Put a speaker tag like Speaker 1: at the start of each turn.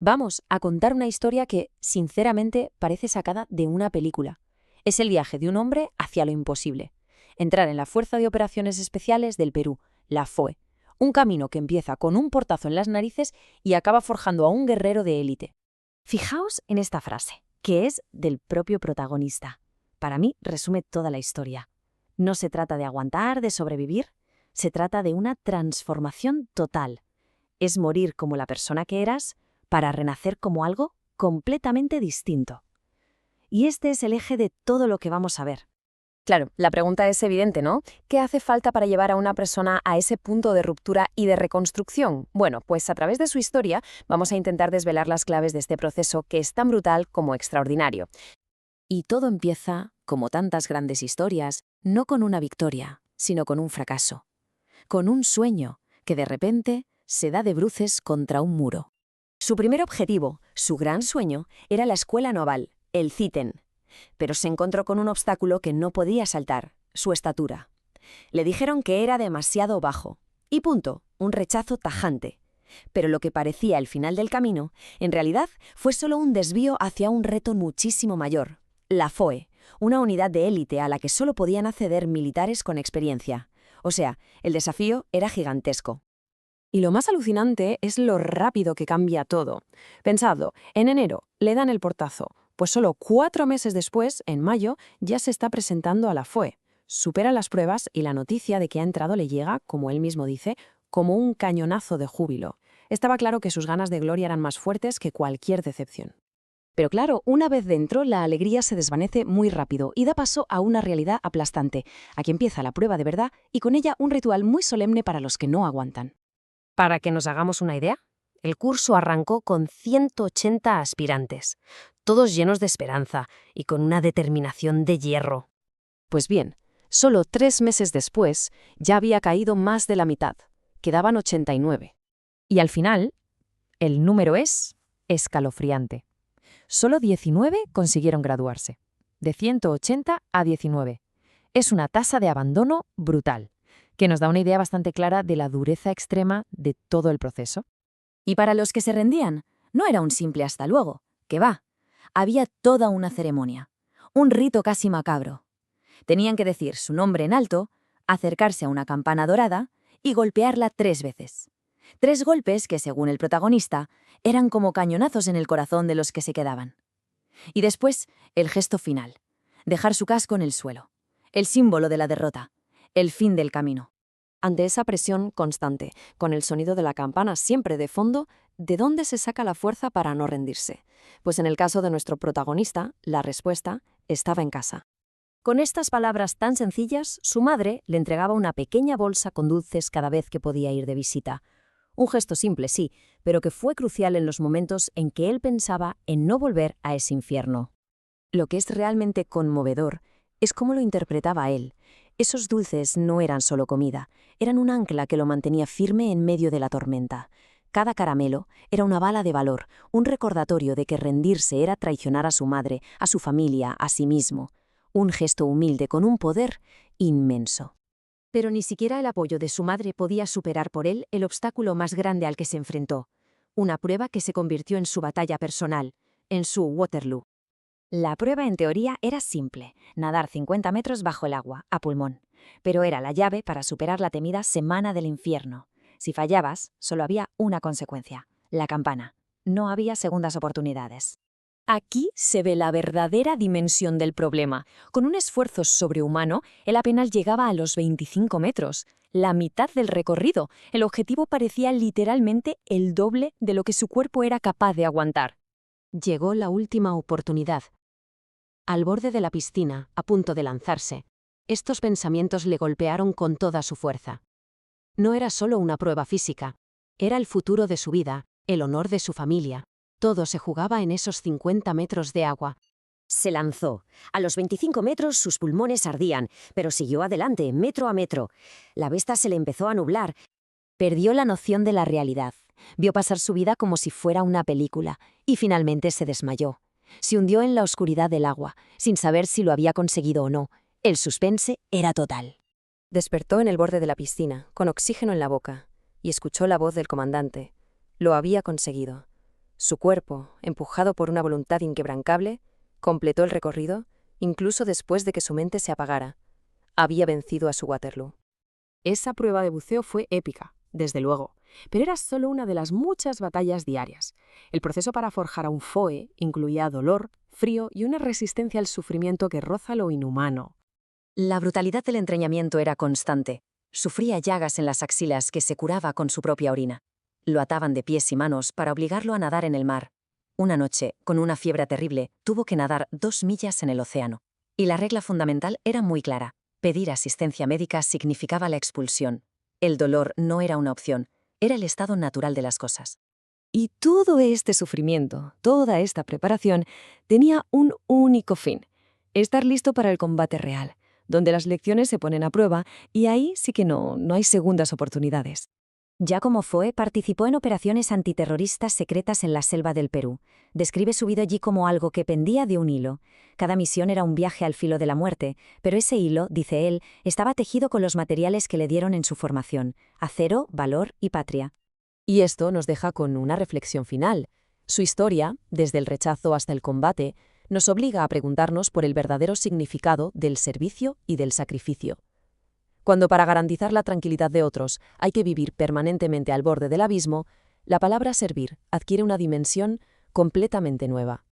Speaker 1: Vamos a contar una historia que, sinceramente, parece sacada de una película. Es el viaje de un hombre hacia lo imposible. Entrar en la Fuerza de Operaciones Especiales del Perú, la FOE. Un camino que empieza con un portazo en las narices y acaba forjando a un guerrero de élite. Fijaos en esta frase, que es del propio protagonista. Para mí resume toda la historia. No se trata de aguantar, de sobrevivir, se trata de una transformación total. Es morir como la persona que eras para renacer como algo completamente distinto. Y este es el eje de todo lo que vamos a ver. Claro, la pregunta es evidente, ¿no? ¿Qué hace falta para llevar a una persona a ese punto de ruptura y de reconstrucción? Bueno, pues a través de su historia vamos a intentar desvelar las claves de este proceso que es tan brutal como extraordinario. Y todo empieza, como tantas grandes historias, no con una victoria, sino con un fracaso. Con un sueño que de repente se da de bruces contra un muro. Su primer objetivo, su gran sueño, era la escuela naval, el CITEN. Pero se encontró con un obstáculo que no podía saltar, su estatura. Le dijeron que era demasiado bajo. Y punto, un rechazo tajante. Pero lo que parecía el final del camino, en realidad fue solo un desvío hacia un reto muchísimo mayor. La FOE, una unidad de élite a la que solo podían acceder militares con experiencia. O sea, el desafío era gigantesco. Y lo más alucinante es lo rápido que cambia todo. Pensadlo, en enero le dan el portazo, pues solo 4 meses después, en mayo, ya se está presentando a la FOE. Supera las pruebas y la noticia de que ha entrado le llega, como él mismo dice, como un cañonazo de júbilo. Estaba claro que sus ganas de gloria eran más fuertes que cualquier decepción. Pero claro, una vez dentro, la alegría se desvanece muy rápido y da paso a una realidad aplastante. Aquí empieza la prueba de verdad y con ella un ritual muy solemne para los que no aguantan. Para que nos hagamos una idea, el curso arrancó con 180 aspirantes, todos llenos de esperanza y con una determinación de hierro. Pues bien, solo 3 meses después ya había caído más de la mitad, quedaban 89. Y al final, el número es escalofriante. Solo 19 consiguieron graduarse, de 180 a 19. Es una tasa de abandono brutal, que nos da una idea bastante clara de la dureza extrema de todo el proceso. Y para los que se rendían, no era un simple hasta luego, que va. Había toda una ceremonia, un rito casi macabro. Tenían que decir su nombre en alto, acercarse a una campana dorada y golpearla 3 veces. 3 golpes que, según el protagonista, eran como cañonazos en el corazón de los que se quedaban. Y después, el gesto final, dejar su casco en el suelo, el símbolo de la derrota, el fin del camino. Ante esa presión constante, con el sonido de la campana siempre de fondo, ¿de dónde se saca la fuerza para no rendirse? Pues en el caso de nuestro protagonista, la respuesta estaba en casa. Con estas palabras tan sencillas, su madre le entregaba una pequeña bolsa con dulces cada vez que podía ir de visita. Un gesto simple, sí, pero que fue crucial en los momentos en que él pensaba en no volver a ese infierno. Lo que es realmente conmovedor es cómo lo interpretaba él. Esos dulces no eran solo comida, eran un ancla que lo mantenía firme en medio de la tormenta. Cada caramelo era una bala de valor, un recordatorio de que rendirse era traicionar a su madre, a su familia, a sí mismo. Un gesto humilde con un poder inmenso. Pero ni siquiera el apoyo de su madre podía superar por él el obstáculo más grande al que se enfrentó. Una prueba que se convirtió en su batalla personal, en su Waterloo. La prueba en teoría era simple, nadar 50 metros bajo el agua, a pulmón. Pero era la llave para superar la temida Semana del Infierno. Si fallabas, solo había una consecuencia, la campana. No había segundas oportunidades. Aquí se ve la verdadera dimensión del problema. Con un esfuerzo sobrehumano, él apenas llegaba a los 25 metros, la mitad del recorrido. El objetivo parecía literalmente el doble de lo que su cuerpo era capaz de aguantar. Llegó la última oportunidad. Al borde de la piscina, a punto de lanzarse, estos pensamientos le golpearon con toda su fuerza. No era solo una prueba física, era el futuro de su vida, el honor de su familia. Todo se jugaba en esos 50 metros de agua. Se lanzó. A los 25 metros sus pulmones ardían, pero siguió adelante, metro a metro. La vista se le empezó a nublar. Perdió la noción de la realidad. Vio pasar su vida como si fuera una película, y finalmente se desmayó. Se hundió en la oscuridad del agua, sin saber si lo había conseguido o no. El suspense era total. Despertó en el borde de la piscina, con oxígeno en la boca, y escuchó la voz del comandante. Lo había conseguido. Su cuerpo, empujado por una voluntad inquebrantable, completó el recorrido, incluso después de que su mente se apagara. Había vencido a su Waterloo.
Speaker 2: Esa prueba de buceo fue épica, desde luego, pero era solo una de las muchas batallas diarias. El proceso para forjar a un Foe incluía dolor, frío y una resistencia al sufrimiento que roza lo inhumano.
Speaker 1: La brutalidad del entrenamiento era constante. Sufría llagas en las axilas que se curaba con su propia orina. Lo ataban de pies y manos para obligarlo a nadar en el mar. Una noche, con una fiebre terrible, tuvo que nadar 2 millas en el océano. Y la regla fundamental era muy clara. Pedir asistencia médica significaba la expulsión. El dolor no era una opción, era el estado natural de las cosas.
Speaker 2: Y todo este sufrimiento, toda esta preparación, tenía un único fin: estar listo para el combate real, donde las lecciones se ponen a prueba y ahí sí que no hay segundas oportunidades.
Speaker 1: Giacomo Foe participó en operaciones antiterroristas secretas en la selva del Perú. Describe su vida allí como algo que pendía de un hilo. Cada misión era un viaje al filo de la muerte, pero ese hilo, dice él, estaba tejido con los materiales que le dieron en su formación: acero, valor y patria.
Speaker 2: Y esto nos deja con una reflexión final. Su historia, desde el rechazo hasta el combate, nos obliga a preguntarnos por el verdadero significado del servicio y del sacrificio. Cuando para garantizar la tranquilidad de otros hay que vivir permanentemente al borde del abismo, la palabra servir adquiere una dimensión completamente nueva.